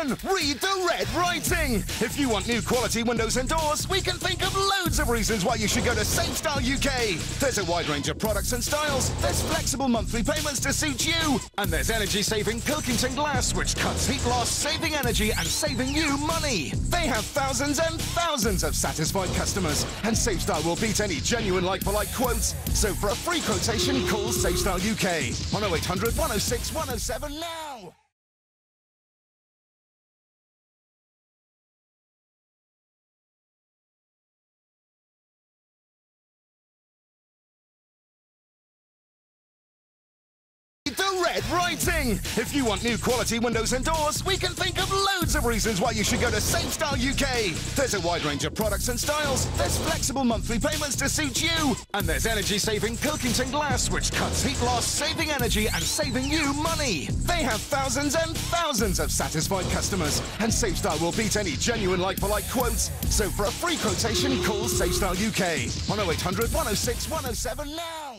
Attention! Read the red writing! If you want new quality windows and doors, we can think of loads of reasons why you should go to SafeStyle UK. There's a wide range of products and styles, there's flexible monthly payments to suit you, and there's energy-saving Pilkington glass which cuts heat loss, saving energy and saving you money. They have thousands and thousands of satisfied customers, and SafeStyle will beat any genuine like-for-like quotes. So for a free quotation, call SafeStyle UK on 0800 106 107 now. The red writing! If you want new quality windows and doors, we can think of loads of reasons why you should go to SafeStyle UK. There's a wide range of products and styles, there's flexible monthly payments to suit you, and there's energy-saving Pilkington glass which cuts heat loss, saving energy and saving you money. They have thousands and thousands of satisfied customers, and SafeStyle will beat any genuine like-for-like quotes. So for a free quotation, call SafeStyle UK on 0800 106 107 now.